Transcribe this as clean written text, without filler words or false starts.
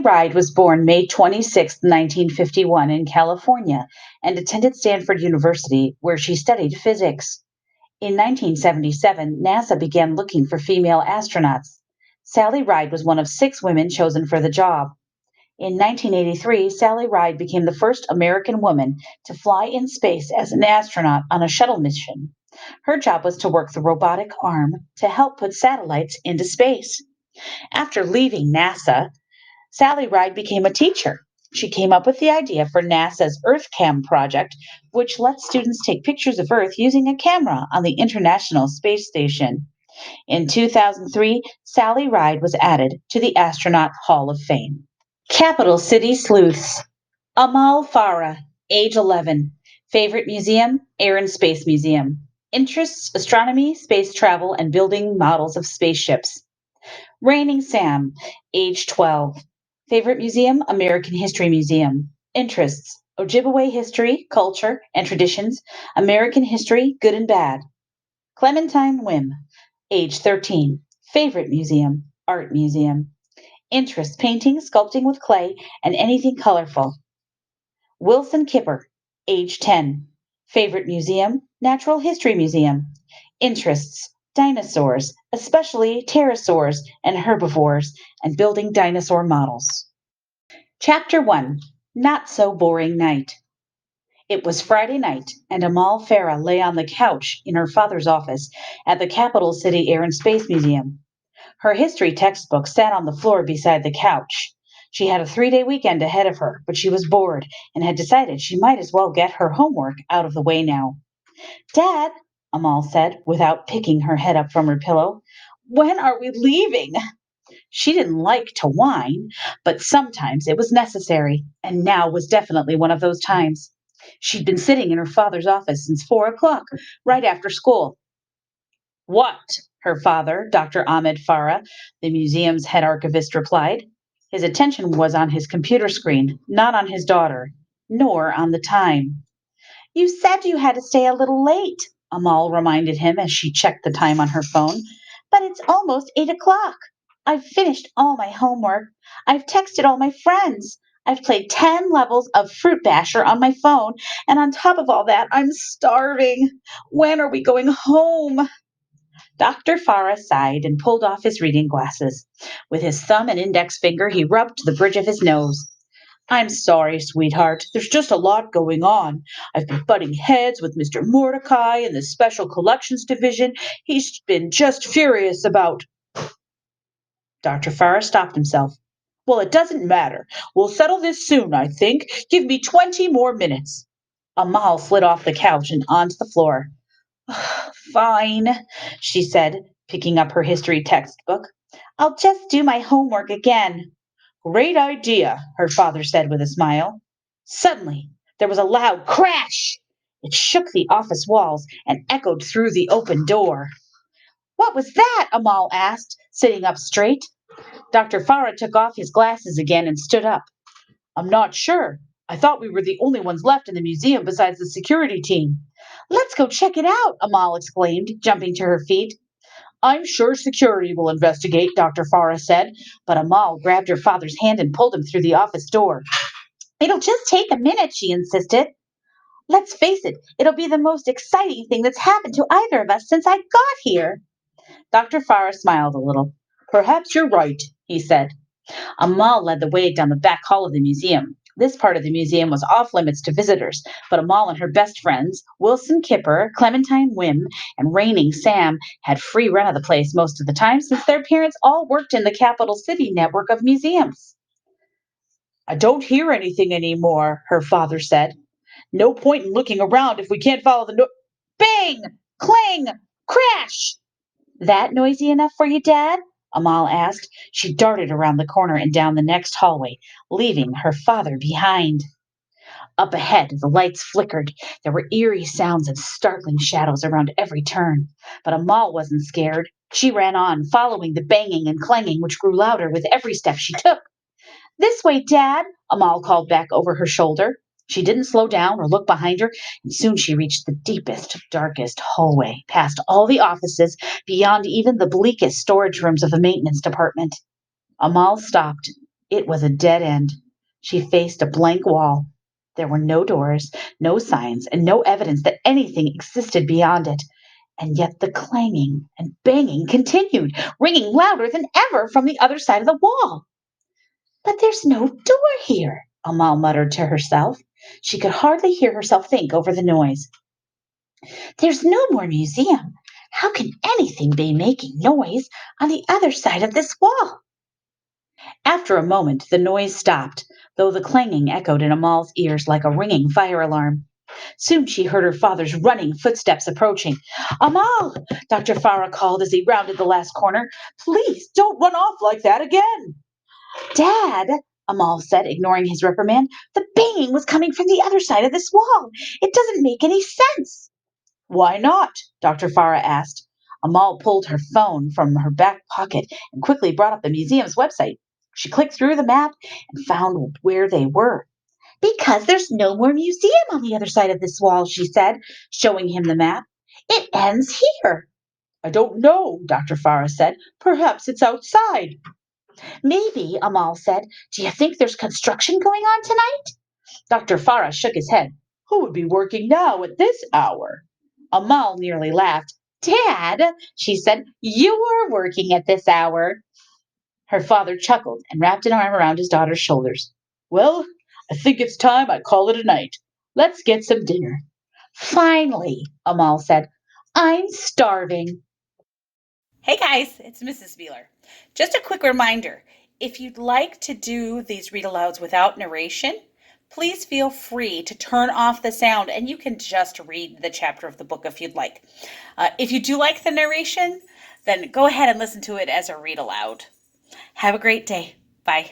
Ride was born May 26, 1951, in California and attended Stanford University, where she studied physics. In 1977, NASA began looking for female astronauts. Sally Ride was one of 6 women chosen for the job. In 1983, Sally Ride became the first American woman to fly in space as an astronaut on a shuttle mission. Her job was to work the robotic arm to help put satellites into space. After leaving NASA, Sally Ride became a teacher. She came up with the idea for NASA's EarthCam project, which lets students take pictures of Earth using a camera on the International Space Station. In 2003, Sally Ride was added to the Astronaut Hall of Fame. Capital City Sleuths. Amal Farah, age 11. Favorite museum? Air and Space Museum. Interests: astronomy, space travel, and building models of spaceships. Raining Sam, age 12. Favorite museum? American History Museum. Interests: Ojibwe history, culture, and traditions, American history, good and bad. Clementine Wim, age 13. Favorite museum? Art Museum. Interests: painting, sculpting with clay, and anything colorful. Wilson Kipper, age 10. Favorite museum? Natural History Museum. Interests: dinosaurs, especially pterosaurs and herbivores, and building dinosaur models. Chapter 1: Not So Boring Night. It was Friday night, and Amal Farah lay on the couch in her father's office at the Capital City Air and Space Museum. Her history textbook sat on the floor beside the couch. She had a 3-day weekend ahead of her, but she was bored and had decided she might as well get her homework out of the way now. Dad, Amal said, without picking her head up from her pillow, when are we leaving? She didn't like to whine, but sometimes it was necessary, and now was definitely one of those times. She'd been sitting in her father's office since 4 o'clock, right after school. What? Her father, Dr. Ahmed Farah, the museum's head archivist, replied. His attention was on his computer screen, not on his daughter, nor on the time. You said you had to stay a little late, Amal reminded him as she checked the time on her phone. But it's almost 8 o'clock. I've finished all my homework. I've texted all my friends. I've played 10 levels of Fruit Basher on my phone, and on top of all that, I'm starving. When are we going home? Dr. Farah sighed and pulled off his reading glasses. With his thumb and index finger, he rubbed the bridge of his nose. I'm sorry, sweetheart. There's just a lot going on. I've been butting heads with Mr. Mordecai in the Special Collections Division. He's been just furious about. Dr. Farrar stopped himself. Well, it doesn't matter. We'll settle this soon, I think. Give me 20 more minutes. Amal slid off the couch and onto the floor. Fine, she said, picking up her history textbook. I'll just do my homework again. Great idea, her father said with a smile. Suddenly, there was a loud crash. It shook the office walls and echoed through the open door. What was that? Amal asked, sitting up straight. Dr. Farah took off his glasses again and stood up. I'm not sure. I thought we were the only ones left in the museum besides the security team. Let's go check it out, Amal exclaimed, jumping to her feet. I'm sure security will investigate, Dr. Farah said, but Amal grabbed her father's hand and pulled him through the office door. It'll just take a minute, she insisted. Let's face it, it'll be the most exciting thing that's happened to either of us since I got here. Dr. Farah smiled a little. Perhaps you're right, he said. Amal led the way down the back hall of the museum. This part of the museum was off limits to visitors, but Amal and her best friends, Wilson Kipper, Clementine Wim, and Raining Sam, had free run of the place most of the time since their parents all worked in the Capital City network of museums. I don't hear anything anymore, her father said. No point in looking around if we can't follow the Bang! Clang! Crash! That noisy enough for you, Dad? Amal asked. She darted around the corner and down the next hallway, leaving her father behind. Up ahead, the lights flickered. There were eerie sounds and startling shadows around every turn. But Amal wasn't scared. She ran on, following the banging and clanging, which grew louder with every step she took. This way, Dad, Amal called back over her shoulder. She didn't slow down or look behind her, and soon she reached the deepest, darkest hallway, past all the offices, beyond even the bleakest storage rooms of the maintenance department. Amal stopped. It was a dead end. She faced a blank wall. There were no doors, no signs, and no evidence that anything existed beyond it. And yet the clanging and banging continued, ringing louder than ever from the other side of the wall. But there's no door here, Amal muttered to herself. She could hardly hear herself think over the noise. There's no more museum. How can anything be making noise on the other side of this wall? After a moment, the noise stopped, though the clanging echoed in Amal's ears like a ringing fire alarm. Soon she heard her father's running footsteps approaching. Amal! Dr. Farah called as he rounded the last corner. Please don't run off like that again. Dad, Amal said, ignoring his reprimand, the banging was coming from the other side of this wall. It doesn't make any sense. Why not? Dr. Farah asked. Amal pulled her phone from her back pocket and quickly brought up the museum's website. She clicked through the map and found where they were. Because there's no more museum on the other side of this wall, she said, showing him the map. It ends here. I don't know, Dr. Farah said. Perhaps it's outside. Maybe, Amal said. Do you think there's construction going on tonight? Dr. Farah shook his head. Who would be working now at this hour? Amal nearly laughed. Dad, she said, you're working at this hour. Her father chuckled and wrapped an arm around his daughter's shoulders. Well, I think it's time I call it a night. Let's get some dinner. Finally, Amal said, I'm starving. Hey guys, it's Mrs. Spieler. Just a quick reminder, if you'd like to do these read alouds without narration, please feel free to turn off the sound and you can just read the chapter of the book if you'd like. If you do like the narration, then go ahead and listen to it as a read aloud. Have a great day. Bye.